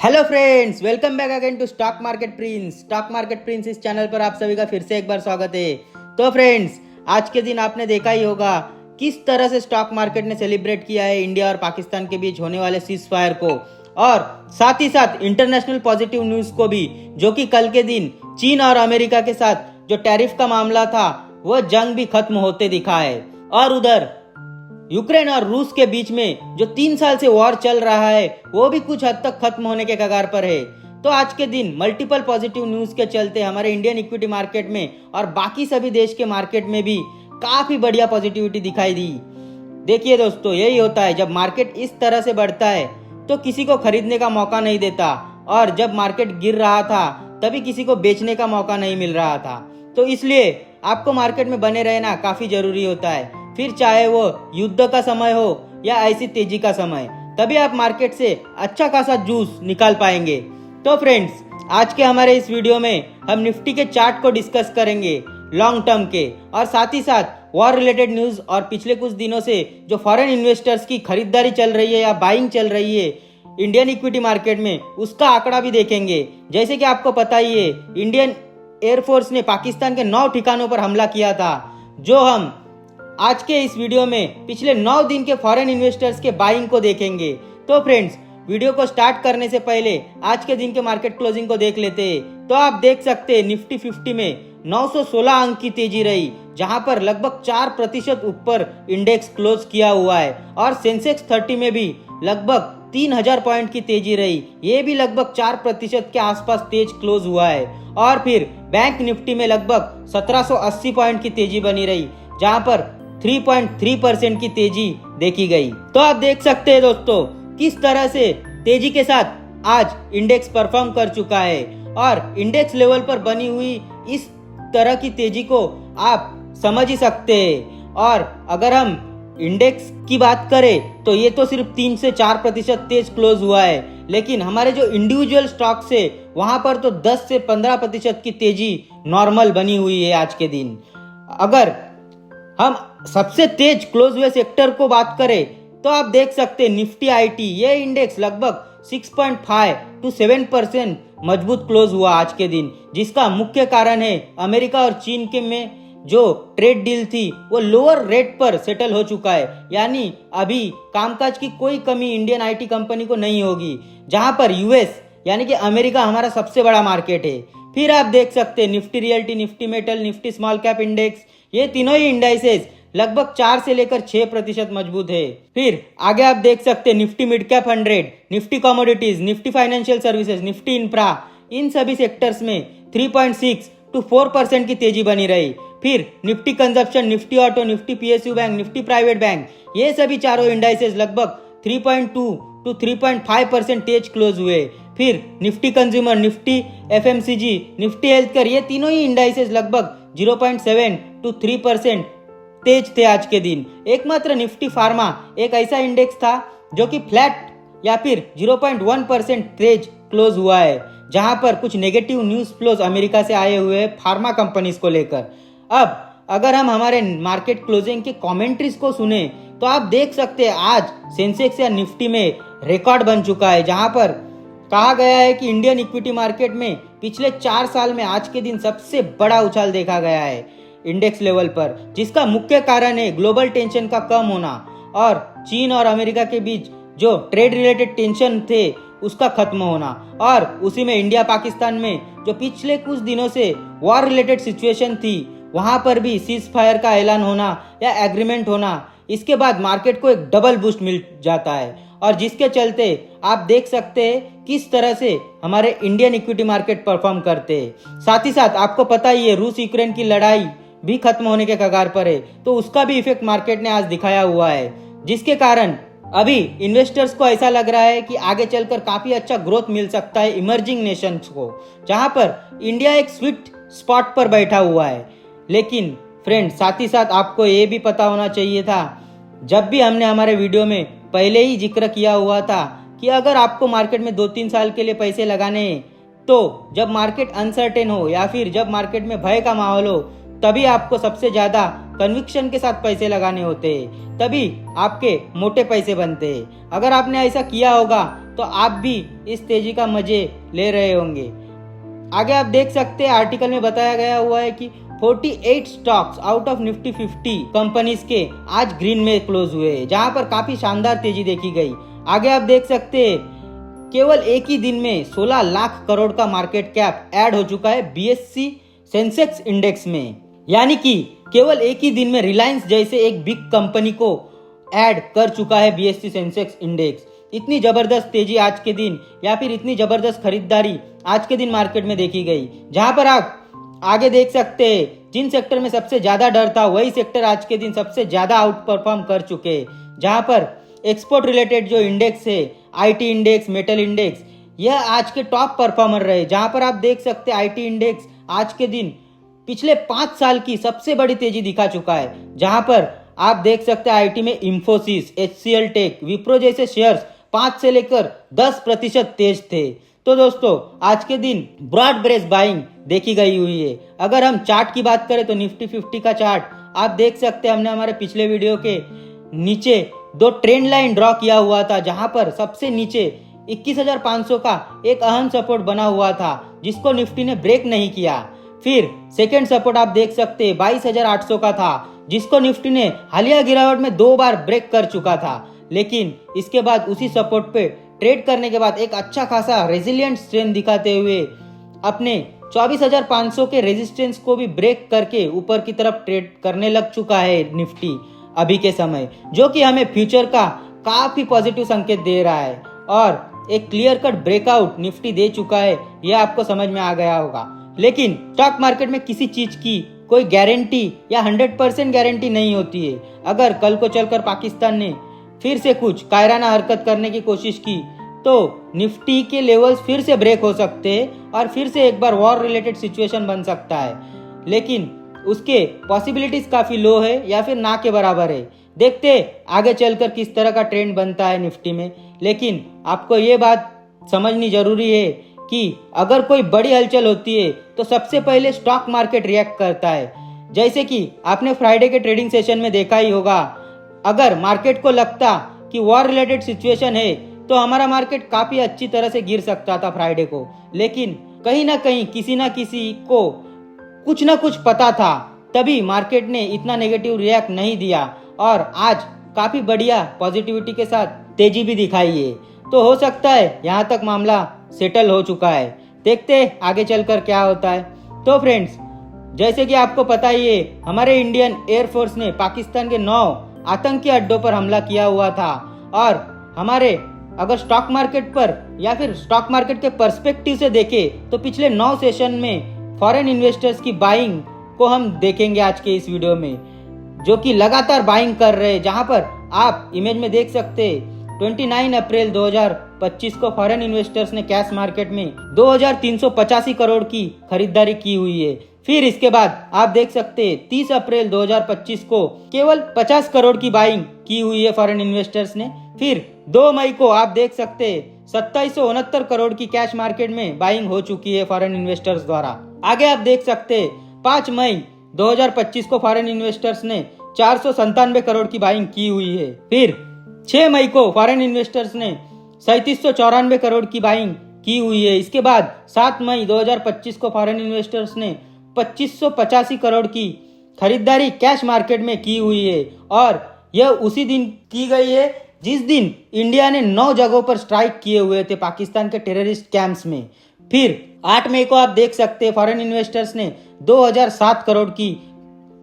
Hello friends, welcome back again to Stock Market Prince इस channel पर आप सभी का फिर से एक बार स्वागत है। तो फ्रेंड्स, आज के दिन आपने देखा ही होगा किस तरह से स्टॉक मार्केट ने सेलिब्रेट किया है इंडिया और पाकिस्तान के बीच होने वाले सीज फायर को, और साथ ही साथ इंटरनेशनल पॉजिटिव न्यूज को भी, जो कि कल के दिन चीन और अमेरिका के साथ जो टैरिफ का मामला था वह जंग भी खत्म होते दिखा है। और उधर यूक्रेन और रूस के बीच में जो 3 साल से वॉर चल रहा है वो भी कुछ हद तक खत्म होने के कगार पर है। तो आज के दिन मल्टीपल पॉजिटिव न्यूज के चलते हमारे इंडियन इक्विटी मार्केट में और बाकी सभी देश के मार्केट में भी काफी बढ़िया पॉजिटिविटी दिखाई दी। देखिए दोस्तों, यही होता है जब मार्केट इस तरह से बढ़ता है तो किसी को खरीदने का मौका नहीं देता, और जब मार्केट गिर रहा था तभी किसी को बेचने का मौका नहीं मिल रहा था। तो इसलिए आपको मार्केट में बने रहना काफी जरूरी होता है, फिर चाहे वो युद्ध का समय हो या ऐसी तेजी का समय, तभी आप मार्केट से अच्छा खासा जूस निकाल पाएंगे। तो फ्रेंड्स, आज के हमारे इस वीडियो में हम निफ्टी के चार्ट को डिस्कस करेंगे लॉन्ग टर्म के, और साथ ही साथ वॉर रिलेटेड न्यूज और पिछले कुछ दिनों से जो फॉरेन इन्वेस्टर्स की खरीदारी चल रही है या बाइंग चल रही है इंडियन इक्विटी मार्केट में, उसका आंकड़ा भी देखेंगे। जैसे कि आपको पता ही है, इंडियन एयरफोर्स ने पाकिस्तान के 9 ठिकानों पर हमला किया था, जो हम आज के इस वीडियो में पिछले 9 दिन के फॉरेन इन्वेस्टर्स के बाइंग को देखेंगे। तो फ्रेंड्स, वीडियो को स्टार्ट करने से पहले आज के दिन के मार्केट क्लोजिंग को देख लेते हैं। तो आप देख सकते हैं निफ्टी 50 में 916 अंक की तेजी रही, जहां पर लगभग 4% ऊपर इंडेक्स क्लोज किया हुआ है, और सेंसेक्स 30 में भी लगभग 3000 पॉइंट की तेजी रही, ये भी लगभग 4% के आसपास तेज क्लोज हुआ है। और फिर बैंक निफ्टी में लगभग 1780 पॉइंट की तेजी बनी रही, जहां पर 3.3% की तेजी देखी गई। तो आप देख सकते हैं दोस्तों किस तरह से तेजी के साथ आज इंडेक्स परफॉर्म कर चुका है, और इंडेक्स लेवल पर बनी हुई इस तरह की तेजी को आप समझ ही सकते हैं। और अगर हम इंडेक्स की बात करें तो ये तो सिर्फ 3 से 4% तेज क्लोज हुआ है, लेकिन हमारे जो इंडिविजुअल स्टॉक्स है वहां पर तो 10 से 15% की तेजी नॉर्मल बनी हुई है आज के दिन। अगर हम सबसे तेज क्लोज हुए सेक्टर को बात करें तो आप देख सकते हैं निफ्टी आईटी, ये इंडेक्स लगभग 6.5 to 7% मजबूत क्लोज हुआ आज के दिन, जिसका मुख्य कारण है अमेरिका और चीन के में जो ट्रेड डील थी वो लोअर रेट पर सेटल हो चुका है, यानी अभी कामकाज की कोई कमी इंडियन आईटी कंपनी को नहीं होगी, जहां पर यूएस यानी कि अमेरिका हमारा सबसे बड़ा मार्केट है। फिर आप देख सकते हैं Nifty realty, Nifty metal, Nifty small cap index, ये तीनों ही इंडाइसेस लगभग 4 से लेकर 6% मजबूत है। फिर आगे आप देख सकते हैं Nifty mid cap 100, Nifty commodities, Nifty financial services, Nifty infra, इन सभी सेक्टर्स में 3.6 to 4% की तेजी बनी रही। फिर Nifty consumption, Nifty auto, Nifty PSU bank, Nifty private bank, ये सभी चारों इंडाइसेस लगभग 3.2 to 3.5% तेज क्लोज हुए। फिर Nifty consumer, Nifty FMCG, Nifty health care, ये तीनों ही इंडाइसेस लगभग 0.7 to 3% तेज थे आज के दिन। एकमात्र निफ्टी फार्मा एक ऐसा इंडेक्स था जो कि फ्लैट या फिर 0.1% तेज क्लोज हुआ है, जहां पर कुछ नेगेटिव न्यूज फ्लोज अमेरिका से आए हुए फार्मा कंपनीज को लेकर। अब अगर हम हमारे मार्केट क्लोजिंग के कमेंट्रीज को सुने तो आप देख सकते हैं आज सेंसेक्स या निफ्टी में रिकॉर्ड बन चुका है, जहां पर कहा गया है कि इंडियन इक्विटी मार्केट में पिछले 4 साल में आज के दिन सबसे बड़ा उछाल देखा गया है इंडेक्स लेवल पर, जिसका मुख्य कारण है ग्लोबल टेंशन का कम होना और चीन और अमेरिका के बीच जो ट्रेड रिलेटेड टेंशन थे उसका खत्म होना, और उसी में इंडिया पाकिस्तान में जो पिछले कुछ दिनों से वॉर रिलेटेड सिचुएशन थी वहां पर भी सीज फायर का ऐलान होना या एग्रीमेंट होना, इसके बाद मार्केट को एक डबल बूस्ट मिल जाता है, और जिसके चलते आप देख सकते हैं किस तरह से हमारे इंडियन इक्विटी मार्केट परफॉर्म करते हैं। साथ ही साथ आपको पता ही है रूस यूक्रेन की लड़ाई भी खत्म होने के कगार पर है, तो उसका भी इफेक्ट मार्केट ने आज दिखाया हुआ है, जिसके कारण अभी इन्वेस्टर्स को ऐसा लग रहा है कि आगे चलकर काफी अच्छा ग्रोथ मिल सकता है इमर्जिंग नेशंस को, जहां पर इंडिया एक स्वीट स्पॉट पर बैठा हुआ है। लेकिन फ्रेंड्स, साथ ही साथ आपको ये भी पता होना चाहिए था, जब भी हमने हमारे वीडियो में पहले ही जिक्र किया हुआ था कि अगर आपको मार्केट में 2-3 साल के लिए पैसे लगाने हैं तो जब मार्केट अनसर्टेन हो या फिर जब मार्केट में भय का माहौल हो, तभी आपको सबसे ज्यादा कन्विक्शन के साथ पैसे लगाने होते हैं, तभी आपके मोटे पैसे बनते हैं। अगर आपने ऐसा किया होगा तो आप भी इस तेजी का मजे ले रहे होंगे। आगे आप देख सकते हैं आर्टिकल में बताया गया हुआ है कि 48 stocks out of Nifty 50 companies के आज ग्रीन में क्लोज हुए, जहां पर काफी शानदार तेजी देखी गई। आगे आप देख सकते हैं केवल एक ही दिन में 16 लाख करोड़ का मार्केट कैप ऐड हो चुका है बीएससी सेंसेक्स इंडेक्स में। यानी कि केवल एक ही दिन में रिलायंस जैसे एक बिग कंपनी को ऐड कर चुका है बीएससी सेंसेक्स इंडेक्स। इतनी जबरदस्त तेजी आज के दिन या फिर इतनी जबरदस्त खरीदारी आज के दिन मार्केट में देखी गई, जहां पर आप आगे देख सकते हैं जिन सेक्टर में सबसे ज्यादा डर था वही सेक्टर आज के दिन सबसे ज्यादा आउट परफॉर्म कर चुके हैं। जहां पर एक्सपोर्ट रिलेटेड जो इंडेक्स है, आईटी इंडेक्स, मेटल इंडेक्स, यह आज के टॉप परफॉर्मर रहे। जहां पर आप देख सकते हैं आईटी इंडेक्स आज के दिन पिछले 5 साल की सबसे बड़ी तेजी दिखा चुका है। जहां पर आप देख सकते हैं आईटी में इंफोसिस, एचसीएल टेक, विप्रो जैसे शेयर्स 5 से लेकर 10% तेज थे। तो दोस्तों आज के दिन ब्रॉड बेस्ड बाइंग देखी गई हुई है। अगर हम चार्ट की बात करें तो निफ्टी 50 का चार्ट आप देख सकते हैं, हमने हमारे पिछले वीडियो के नीचे 2 ट्रेंड लाइन ड्रॉ किया हुआ था, जहां पर सबसे नीचे 21,500 का एक अहम सपोर्ट बना हुआ था जिसको निफ्टी ने ब्रेक नहीं किया। फिर सेकेंड सपोर्ट आप देख सकते हैं 22,800 का था, जिसको निफ्टी ने हालिया गिरावट में 2 बार ब्रेक कर चुका था। लेकिन इसके बाद उसी सपोर्ट पे ट्रेड करने के बाद एक अच्छा खासा रेजिलिएंट स्ट्रेंथ दिखाते हुए अपने 24,500 के रेजिस्टेंस को भी ब्रेक करके ऊपर की तरफ ट्रेड करने लग चुका है निफ्टी अभी के समय, जो कि हमें फ्यूचर का काफी पॉजिटिव संकेत दे रहा है और एक क्लियर कट ब्रेकआउट निफ्टी दे चुका है। यह आपको समझ में आ गया होगा। लेकिन स्टॉक मार्केट में किसी चीज की कोई गारंटी या 100% गारंटी नहीं होती है। अगर कल को चलकर पाकिस्तान ने फिर से कुछ कायराना हरकत करने की कोशिश की तो निफ्टी के लेवल्स फिर से ब्रेक हो सकते हैं और फिर से एक बार वॉर रिलेटेड सिचुएशन बन सकता है। लेकिन उसके पॉसिबिलिटीज काफी लो है या फिर ना के बराबर है। देखते आगे चलकर किस तरह का ट्रेंड बनता है निफ्टी में। लेकिन आपको ये बात समझनी जरूरी है कि अगर कोई बड़ी हलचल होती है तो सबसे पहले स्टॉक मार्केट रिएक्ट करता है। जैसे कि आपने फ्राइडे के ट्रेडिंग सेशन में देखा ही होगा, अगर मार्केट को लगता कि वॉर रिलेटेड सिचुएशन है तो हमारा मार्केट काफी अच्छी तरह से गिर सकता था फ्राइडे को। लेकिन कहीं ना कहीं किसी ना किसी को कुछ ना कुछ पता था, तभी मार्केट ने इतना नेगेटिव रिएक्ट नहीं दिया और आज काफी बढ़िया पॉजिटिविटी के साथ तेजी भी दिखाई है। तो हो सकता है यहाँ तक मामला सेटल हो चुका है। देखते हैं आगे चलकर क्या होता है। तो फ्रेंड्स, जैसे कि आपको पता ही है, हमारे इंडियन एयरफोर्स ने पाकिस्तान के 9 आतंकी अड्डों पर हमला किया हुआ था और हमारे अगर स्टॉक मार्केट पर या फिर स्टॉक मार्केट के पर्सपेक्टिव से देखें तो पिछले 9 सेशन में फॉरेन इन्वेस्टर्स की बाइंग को हम देखेंगे आज के इस वीडियो में, जो कि लगातार बाइंग कर रहे हैं। जहां पर आप इमेज में देख सकते हैं 29 अप्रैल 2025 को फॉरेन इन्वेस्टर्स ने कैश मार्केट में 2,385 करोड़ की खरीदारी की हुई है। फिर इसके बाद आप देख सकते हैं 30 अप्रैल 2025 को केवल 50 करोड़ की बाइंग की हुई है फॉरेन इन्वेस्टर्स ने। फिर 2 मई को आप देख सकते हैं 2769 करोड़ की कैश मार्केट में बाइंग हो चुकी है फॉरेन इन्वेस्टर्स द्वारा। आगे आप देख सकते हैं 5 मई 2025 को फॉरेन इन्वेस्टर्स ने 497 करोड़ की बाइंग की हुई है। फिर 6 मई को फॉरेन इन्वेस्टर्स ने 3794 करोड़ की बाइंग की हुई है। इसके बाद 7 मई 2025 को फॉरेन इन्वेस्टर्स ने 2585 करोड़ की खरीदारी कैश मार्केट में की हुई है और यह उसी दिन की गई है जिस दिन इंडिया ने 9 जगहों पर स्ट्राइक किए हुए थे पाकिस्तान के टेररिस्ट कैंप्स में। फिर 8 मई को आप देख सकते हैं फॉरेन इन्वेस्टर्स ने 2007 करोड़ की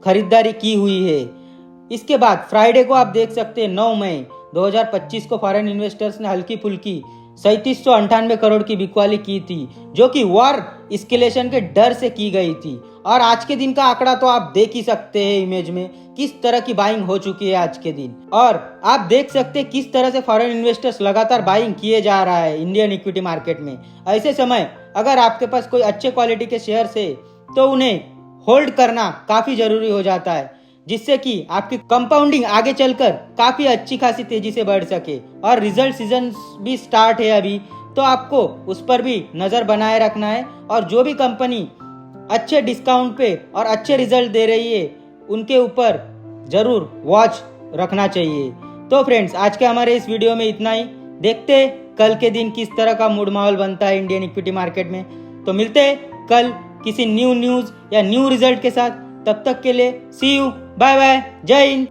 खरीदारी की हुई है। इसके बाद फ्राइडे को आप देख सकते हैं 9 मई 2025 को फॉरेन इन्वेस्टर्स ने हल्की फुल्की 3798 करोड़ की बिकवाली की थी, जो कि वॉर एस्केलेशन के डर से की गई थी। और आज के दिन का आंकड़ा तो आप देख ही सकते हैं इमेज में किस तरह की बाइंग हो चुकी है आज के दिन। और आप देख सकते हैं किस तरह से फॉरेन इन्वेस्टर्स लगातार बाइंग किए जा रहा है इंडियन इक्विटी मार्केट में। ऐसे समय अगर आपके पास कोई अच्छे क्वालिटी के शेयर्स है तो उन्हें होल्ड करना काफी जरूरी हो जाता है, जिससे कि आपकी कंपाउंडिंग आगे चलकर काफी अच्छी खासी तेजी से बढ़ सके। और रिजल्ट सीजन भी स्टार्ट है अभी, तो आपको उस पर भी नजर बनाए रखना है और जो भी कंपनी अच्छे डिस्काउंट पे और अच्छे रिजल्ट दे रही है उनके ऊपर जरूर वॉच रखना चाहिए। तो फ्रेंड्स, आज के हमारे इस वीडियो में इतना ही। देखते हैं कल के दिन किस तरह का मूड माहौल बनता है इंडियन इक्विटी मार्केट में। तो मिलते हैं कल किसी न्यू न्यूज या न्यू रिजल्ट के साथ। तब तक के लिए सी यू, बाय बाय, जय हिंद।